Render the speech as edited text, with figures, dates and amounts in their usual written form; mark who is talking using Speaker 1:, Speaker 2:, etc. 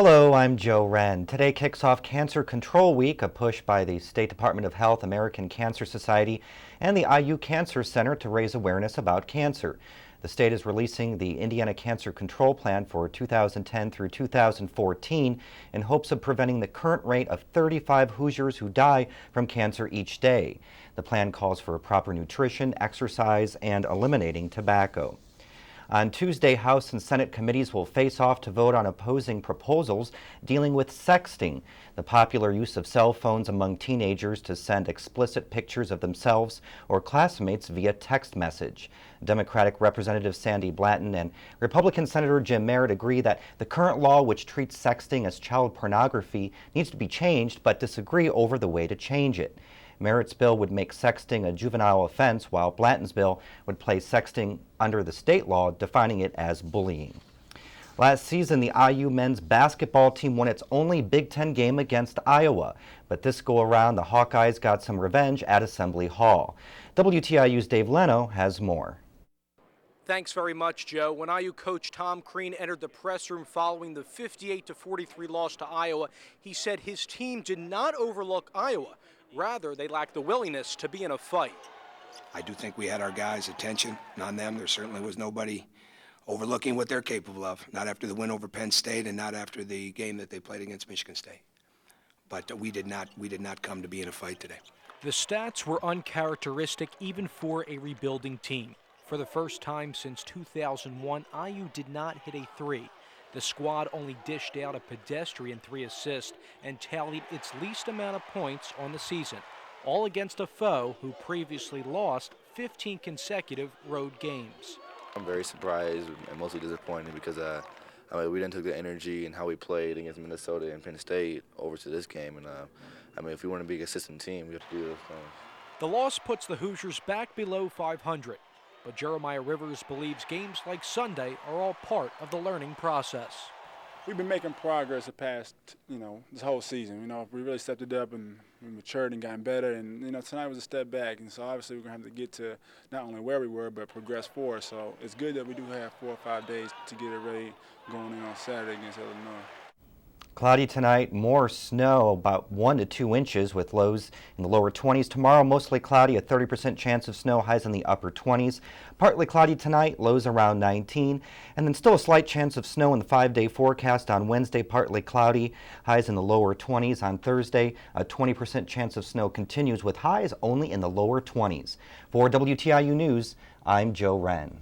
Speaker 1: Hello, I'm Joe Wren. Today kicks off Cancer Control Week, a push by the State Department of Health, American Cancer Society, and the IU Cancer Center to raise awareness about cancer. The state is releasing the Indiana Cancer Control Plan for 2010 through 2014 in hopes of preventing the current rate of 35 Hoosiers who die from cancer each day. The plan calls for proper nutrition, exercise, and eliminating tobacco. On Tuesday, House and Senate committees will face off to vote on opposing proposals dealing with sexting, the popular use of cell phones among teenagers to send explicit pictures of themselves or classmates via text message. Democratic Representative Sandy Blanton and Republican Senator Jim Merritt agree that the current law, which treats sexting as child pornography, needs to be changed, but disagree over the way to change it. Merritt's bill would make sexting a juvenile offense, while Blanton's bill would place sexting under the state law, defining it as bullying. Last season, the IU men's basketball team won its only Big Ten game against Iowa, but this go around, the Hawkeyes got some revenge at Assembly Hall. WTIU's Dave Leno has more.
Speaker 2: Thanks very much, Joe. When IU coach Tom Crean entered the press room following the 58-43 loss to Iowa, he said his team did not overlook Iowa. Rather, they lacked the willingness to be in a fight.
Speaker 3: I do think we had our guys' attention on them. There certainly was nobody overlooking what they're capable of, not after the win over Penn State and not after the game that they played against Michigan State. But we did not come to be in a fight today.
Speaker 2: The stats were uncharacteristic even for a rebuilding team. For the first time since 2001, IU did not hit a three. The squad only dished out a pedestrian 3 assists and tallied its least amount of points on the season, all against a foe who previously lost 15 consecutive road games.
Speaker 4: I'm very surprised and mostly disappointed because we didn't take the energy and how we played against Minnesota and Penn State over to this game. And if we want to be a consistent team, we have to do those things.
Speaker 2: The loss puts the Hoosiers back below 500. But Jeremiah Rivers believes games like Sunday are all part of the learning process.
Speaker 5: We've been making progress the past, this whole season. We really stepped it up and we matured and gotten better. And, tonight was a step back. And so obviously we're going to have to get to not only where we were, but progress forward. So it's good that we do have 4 or 5 days to get it ready going in on Saturday against Illinois.
Speaker 1: Cloudy tonight, more snow, about 1 to 2 inches with lows in the lower 20s. Tomorrow, mostly cloudy, a 30% chance of snow, highs in the upper 20s. Partly cloudy tonight, lows around 19. And then still a slight chance of snow in the 5-day forecast on Wednesday, partly cloudy, highs in the lower 20s. On Thursday, a 20% chance of snow continues with highs only in the lower 20s. For WTIU News, I'm Joe Wren.